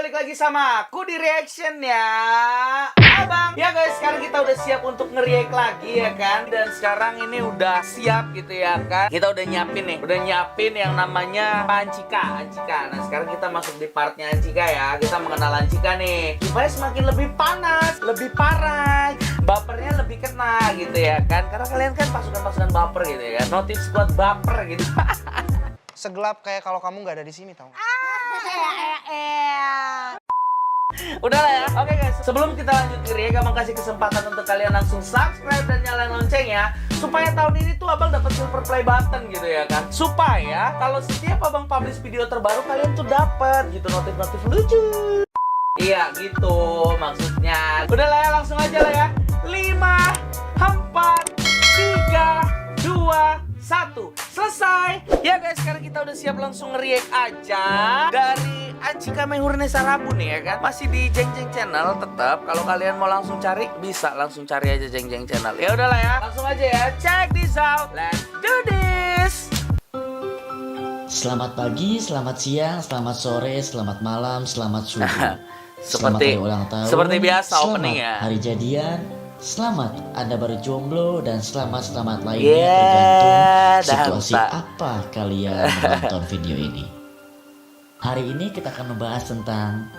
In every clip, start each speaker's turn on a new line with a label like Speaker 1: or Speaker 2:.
Speaker 1: balik lagi sama aku di reaction ya Abang. Ya guys, sekarang kita udah siap untuk nge-react lagi ya kan. Dan sekarang ini udah siap gitu ya kan. Kita udah nyiapin nih, udah nyiapin yang namanya Ancika. Nah sekarang kita masuk di partnya Ancika ya. Kita mengenal Ancika nih, supaya semakin lebih panas, lebih parah, bapernya lebih kena gitu ya kan. Karena kalian kan pasukan-pasukan baper gitu ya kan. Notif squad baper gitu.
Speaker 2: Segelap kayak kalau kamu nggak ada di sini, tau nggak?
Speaker 1: Udah lah ya. Oke guys, sebelum kita lanjut ke react, Abang kasih kesempatan untuk kalian langsung subscribe dan nyalain loncengnya, supaya tahun ini tuh Abang dapat silver play button gitu ya kan. Supaya kalau setiap Abang publish video terbaru, kalian tuh dapat gitu notif-notif lucu. Iya gitu maksudnya. Udah lah ya, langsung aja lah ya. 5, 4, 3, 2, 1, selesai. Ya guys, sekarang kita udah siap langsung nge-react aja dari Ancika Mehurnisa Rabu nih ya kan. Masih di Jeng Jeng Channel tetap. Kalau kalian mau langsung cari, bisa langsung cari aja Jeng Jeng Channel. Ya udahlah ya, langsung aja ya. Check this out. Let's do this.
Speaker 3: Selamat pagi, selamat siang, selamat sore, selamat malam, selamat subuh.
Speaker 1: Seperti
Speaker 3: selamat hari ulang tahun,
Speaker 1: seperti biasa
Speaker 3: selamat
Speaker 1: opening ya.
Speaker 3: hari jadian, selamat Anda baru jomblo, dan selamat lainnya tergantung situasi apa kalian menonton video ini. Hari ini kita akan membahas tentang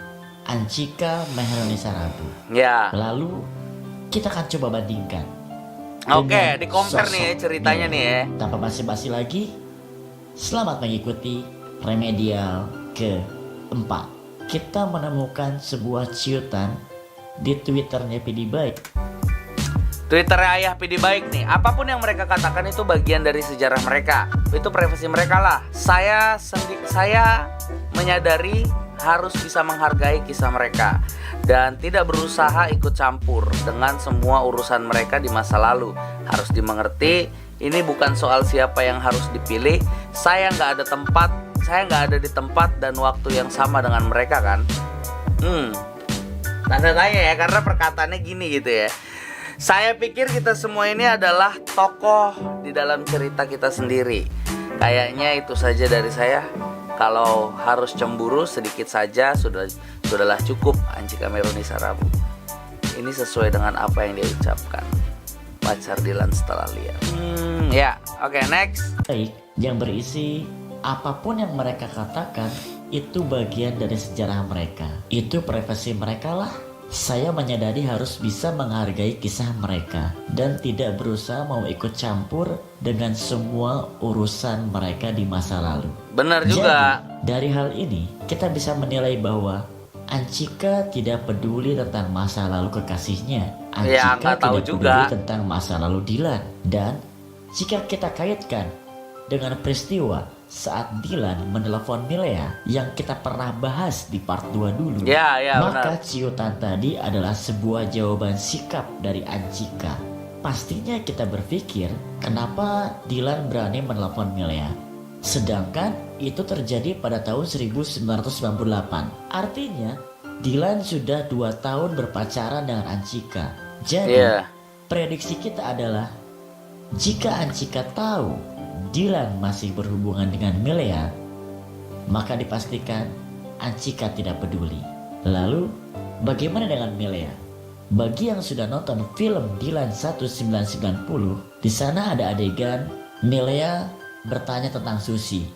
Speaker 3: Ancika Mehurnisa Rabu.
Speaker 1: Ya.
Speaker 3: Lalu kita akan coba bandingkan.
Speaker 1: Oke, di compare nih ceritanya nih ya.
Speaker 3: Tanpa basi-basi lagi, selamat mengikuti remedial keempat. Kita menemukan sebuah ciutan di Twitternya PD Baik.
Speaker 1: Twitternya Ayah PD Baik nih. Apapun yang mereka katakan itu bagian dari sejarah mereka. Itu privasi mereka lah. Saya menyadari harus bisa menghargai kisah mereka dan tidak berusaha ikut campur dengan semua urusan mereka di masa lalu. Harus dimengerti, ini bukan soal siapa yang harus dipilih. Saya nggak ada di tempat dan waktu yang sama dengan mereka kan. Tanda tanya ya, karena perkataannya gini gitu ya. Saya pikir kita semua ini adalah tokoh di dalam cerita kita sendiri. Kayaknya itu saja dari saya. Kalau harus cemburu sedikit saja sudahlah cukup. Ancika Mehurnisa Rabu. Ini sesuai dengan apa yang dia ucapkan. Pacar Dilan setelah lihat. Ya, oke, next.
Speaker 3: Baik, yang berisi apapun yang mereka katakan itu bagian dari sejarah mereka. Itu privasi mereka lah. Saya menyadari harus bisa menghargai kisah mereka dan tidak berusaha mau ikut campur dengan semua urusan mereka di masa lalu.
Speaker 1: Benar juga.
Speaker 3: Jadi, dari hal ini kita bisa menilai bahwa Ancika tidak peduli tentang masa lalu kekasihnya. Ancika tidak peduli tentang masa lalu Dilan. Dan jika kita kaitkan dengan peristiwa saat Dilan menelepon Milea yang kita pernah bahas di part 2 dulu, maka benar. Ciutan tadi adalah sebuah jawaban sikap dari Ancika. Pastinya kita berpikir, kenapa Dilan berani menelepon Milea? Sedangkan itu terjadi pada tahun 1998. Artinya Dilan sudah 2 tahun berpacaran dengan Ancika. Jadi prediksi kita adalah, jika Ancika tahu Dilan masih berhubungan dengan Milea, maka dipastikan Ancika tidak peduli. Lalu bagaimana dengan Milea? Bagi yang sudah nonton film Dilan 1990, di sana ada adegan Milea bertanya tentang Susi.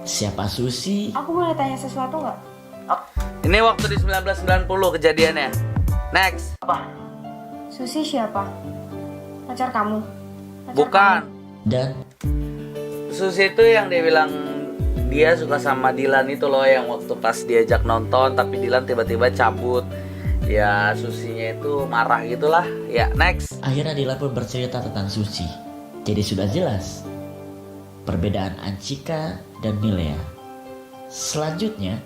Speaker 3: Siapa Susi?
Speaker 4: Aku boleh tanya sesuatu nggak?
Speaker 1: Ini waktu di 1990 kejadiannya. Next. Apa?
Speaker 4: Susi siapa? Pacar kamu?
Speaker 1: Bukan.
Speaker 3: Dan
Speaker 1: Susi itu yang dia bilang dia suka sama Dilan itu loh, yang waktu pas diajak nonton tapi Dilan tiba-tiba cabut. Ya Susinya itu marah gitulah. Ya, next.
Speaker 3: Akhirnya Dilan pun bercerita tentang Susi. Jadi sudah jelas perbedaan Ancika dan Milea. Selanjutnya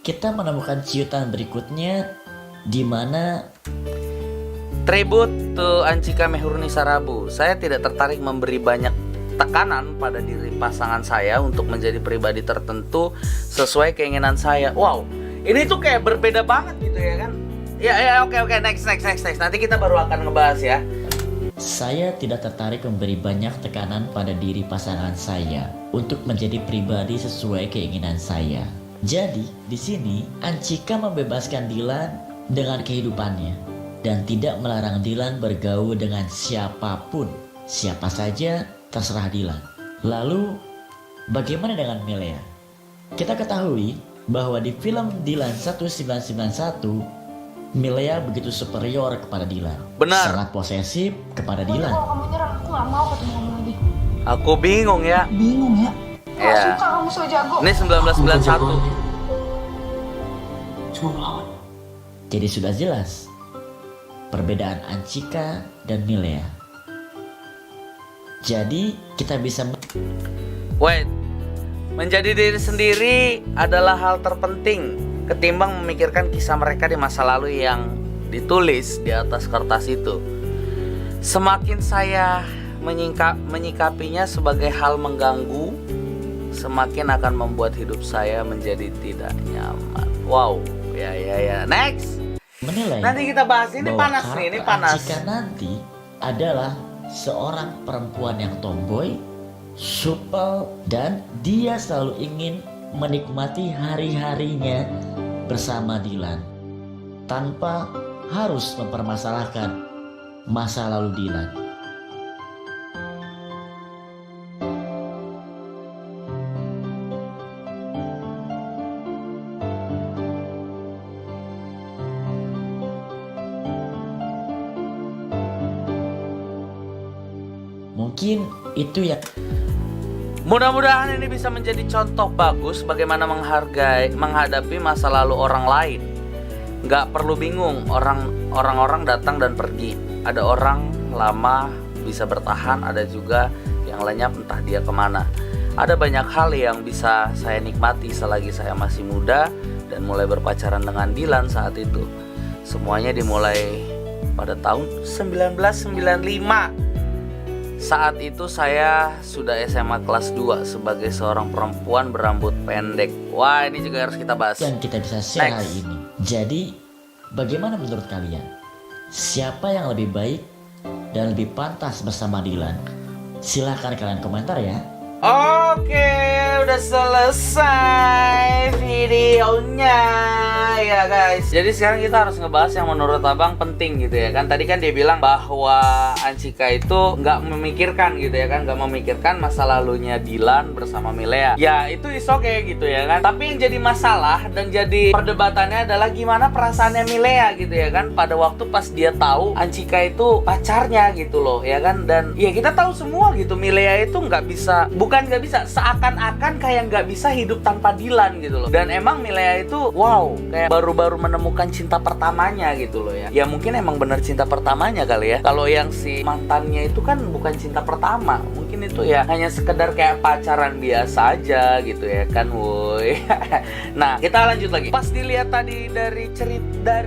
Speaker 3: kita menemukan ciutan berikutnya, di mana
Speaker 1: tribute to Ancika Mehurnisa Rabu. Saya tidak tertarik memberi banyak tekanan pada diri pasangan saya untuk menjadi pribadi tertentu sesuai keinginan saya. Wow, ini tuh kayak berbeda banget gitu ya kan. Oke, next. Nanti kita baru akan ngebahas ya.
Speaker 3: Saya tidak tertarik memberi banyak tekanan pada diri pasangan saya untuk menjadi pribadi sesuai keinginan saya. Jadi, di sini Anchika membebaskan Dilan dengan kehidupannya dan tidak melarang Dilan bergaul dengan siapapun. Siapa saja terserah Dilan. Lalu, bagaimana dengan Milea? Kita ketahui bahwa di film Dilan 1991, Milea begitu superior kepada Dilan.
Speaker 1: Benar.
Speaker 3: Sangat posesif kepada
Speaker 4: Pokoknya
Speaker 3: Dilan.
Speaker 4: kalau kamu nyerang, aku gak mau ketemu kamu lagi.
Speaker 1: Aku bingung ya.
Speaker 2: Bingung ya.
Speaker 4: Gak
Speaker 1: Ya.
Speaker 4: suka kamu so jago.
Speaker 1: Ini 1991.
Speaker 2: Cuma melawan.
Speaker 3: Jadi sudah jelas perbedaan Anchika dan Milea. Jadi kita bisa
Speaker 1: Wait, menjadi diri sendiri adalah hal terpenting ketimbang memikirkan kisah mereka di masa lalu yang ditulis di atas kertas itu. Semakin saya menyikapinya sebagai hal mengganggu, semakin akan membuat hidup saya menjadi tidak nyaman. Wow, ya. Next.
Speaker 3: menilai
Speaker 1: Nanti kita bahas ini
Speaker 3: bahwa
Speaker 1: panas nih, ini
Speaker 3: karakter
Speaker 1: panas.
Speaker 3: Anchika nanti adalah seorang perempuan yang tomboy, supel, dan dia selalu ingin menikmati hari-harinya bersama Dilan tanpa harus mempermasalahkan masa lalu Dilan. Mungkin itu ya.
Speaker 1: Mudah-mudahan ini bisa menjadi contoh bagus bagaimana menghadapi masa lalu orang lain. Nggak perlu bingung orang-orang datang dan pergi. Ada orang lama bisa bertahan, ada juga yang lenyap entah dia kemana. Ada banyak hal yang bisa saya nikmati selagi saya masih muda dan mulai berpacaran dengan Dilan saat itu. Semuanya dimulai pada tahun 1995. Saat itu saya sudah SMA kelas 2 sebagai seorang perempuan berambut pendek. Wah, ini juga harus kita bahas.
Speaker 3: Yang kita bisa share
Speaker 1: Next.
Speaker 3: hari ini. Jadi, bagaimana menurut kalian? Siapa yang lebih baik dan lebih pantas bersama Dilan? Silahkan kalian komentar ya.
Speaker 1: Oke, udah selesai videonya ya guys. Jadi sekarang kita harus ngebahas yang menurut abang penting gitu ya kan. Tadi kan dia bilang bahwa Anchika itu nggak memikirkan gitu ya kan, nggak memikirkan masa lalunya Dilan bersama Milea. Ya itu is okay gitu ya kan. Tapi yang jadi masalah dan jadi perdebatannya adalah gimana perasaannya Milea gitu ya kan. Pada waktu pas dia tahu Anchika itu pacarnya gitu loh ya kan. Dan ya kita tahu semua gitu Milea itu nggak bisa, bukan nggak bisa, seakan-akan kayak nggak bisa hidup tanpa Dilan gitu loh. Dan emang Milea itu wow, kayak baru-baru menemukan cinta pertamanya gitu loh ya. Ya mungkin emang bener cinta pertamanya kali ya. Kalau yang si mantannya itu kan bukan cinta pertama, mungkin itu ya hanya sekedar kayak pacaran biasa aja gitu ya kan, woi. Nah kita lanjut lagi. Pas dilihat tadi dari cerita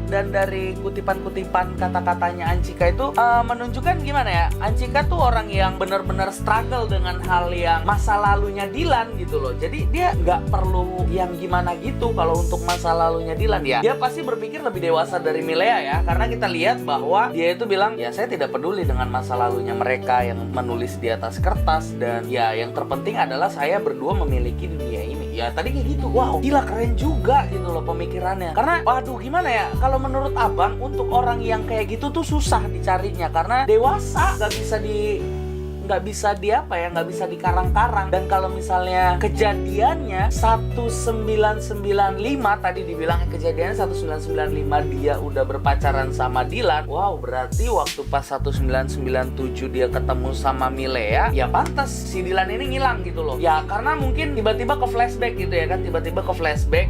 Speaker 1: dan dari kutipan-kutipan kata-katanya Anchika itu menunjukkan gimana ya, Anchika tuh orang yang benar-benar struggle dengan hal yang masa lalunya Dilan gitu loh. Jadi dia nggak perlu yang gimana gitu kalau untuk masa lalunya Dilan ya. Dia pasti berpikir lebih dewasa dari Milea ya, karena kita lihat bahwa dia itu bilang ya saya tidak peduli dengan masa lalunya mereka yang menulis di atas kertas, dan ya yang terpenting adalah saya berdua memiliki dunia ini. Ya tadi kayak gitu, wow gila keren juga gitu loh pemikirannya. Karena waduh gimana ya, kalau menurut abang untuk orang yang kayak gitu tuh susah dicarinya karena dewasa, nggak bisa dikarang-karang. Dan kalau misalnya kejadiannya 1995 tadi dibilangnya kejadiannya 1995 dia udah berpacaran sama Dilan, wow berarti waktu pas 1997 dia ketemu sama Milea, ya pantas si Dilan ini ngilang gitu loh ya, karena mungkin tiba-tiba ke flashback gitu ya kan,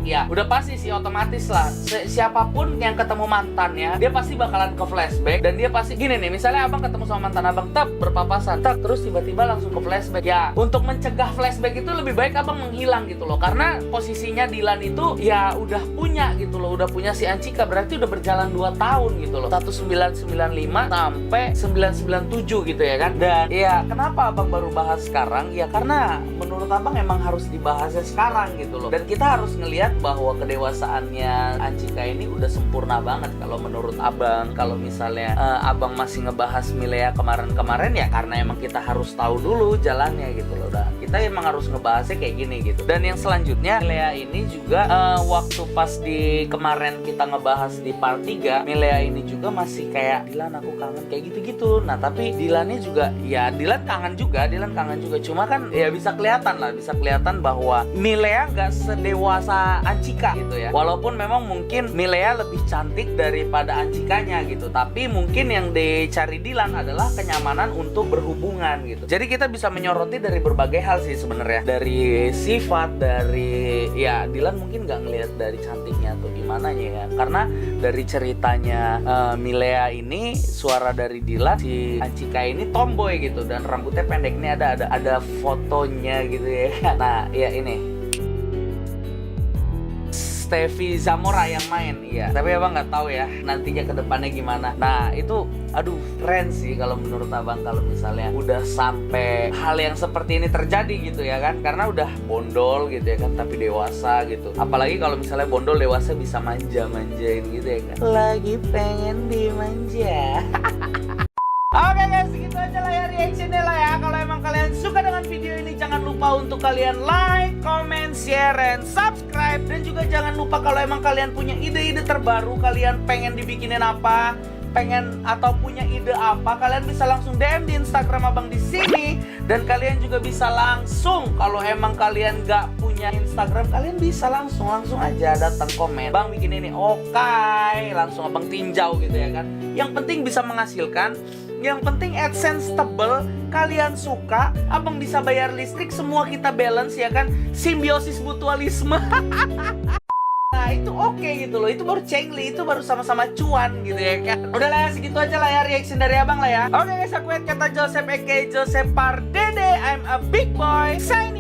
Speaker 1: ya udah pasti sih otomatis lah siapapun yang ketemu mantannya dia pasti bakalan ke flashback. Dan dia pasti gini nih, misalnya abang ketemu sama mantan abang, berpapasan, terus tiba-tiba langsung ke flashback. Ya, untuk mencegah flashback itu lebih baik abang menghilang gitu loh. Karena posisinya Dilan itu ya udah punya gitu loh, udah punya si Anchika, berarti udah berjalan 2 tahun gitu loh. 1995 sampai 997 gitu ya kan. Dan ya kenapa abang baru bahas sekarang? Ya karena menurut abang emang harus dibahasnya sekarang gitu loh. Dan kita harus ngelihat bahwa kedewasaannya Anchika ini udah sempurna banget kalau menurut abang. Kalau misalnya abang masih ngebahas Milea kemarin-kemarin ya karena emang kita harus tahu dulu jalannya gitu loh. Udah kita emang harus ngebahasnya kayak gini gitu. Dan yang selanjutnya, Milea ini juga waktu pas di kemarin kita ngebahas di part 3, Milea ini juga masih kayak, Dilan aku kangen kayak gitu-gitu. Nah tapi Dilannya juga, ya Dilan kangen juga. Cuma kan ya bisa kelihatan bahwa Milea nggak sedewasa Anchika gitu ya. Walaupun memang mungkin Milea lebih cantik daripada Anchikanya gitu, tapi mungkin yang dicari Dilan adalah kenyamanan untuk berhubungan gitu. Jadi kita bisa menyoroti dari berbagai hal sih sebenarnya, dari sifat, dari ya Dilan mungkin nggak ngelihat dari cantiknya atau gimana ya kan, karena dari ceritanya Milea ini, suara dari Dilan, si Anchika ini tomboy gitu dan rambutnya pendek. Ini ada fotonya gitu ya. Nah ya ini Steffi Zamora yang main, iya. Tapi abang nggak tahu ya nantinya ke depannya gimana. Nah itu, aduh keren sih kalau menurut abang kalau misalnya udah sampai hal yang seperti ini terjadi gitu ya kan. Karena udah bondol gitu ya kan, tapi dewasa gitu. Apalagi kalau misalnya bondol dewasa bisa manja-manjain gitu ya kan. Lagi pengen dimanja. Oke guys, segitu aja lah ya reactionnya lah ya. Kalau emang kalian suka dengan video ini, jangan lupa untuk kalian like, comment, share, and subscribe. Dan juga jangan lupa kalau emang kalian punya ide-ide terbaru, kalian pengen dibikinin apa, pengen atau punya ide apa, kalian bisa langsung DM di Instagram abang di sini. Dan kalian juga bisa langsung, kalau emang kalian gak punya Instagram, kalian bisa langsung aja datang komen, bang bikin ini, oke, langsung abang tinjau gitu ya kan. Yang penting bisa menghasilkan, yang penting AdSense tebel, kalian suka, abang bisa bayar listrik, semua kita balance ya kan, simbiosis mutualisme. Nah itu oke gitu loh, itu baru cengli, itu baru sama-sama cuan gitu ya kan. Udah lah, segitu aja lah ya reaction dari abang lah ya. Oke guys, aku kata Joseph aka Joseph Pardede, I'm a big boy, signing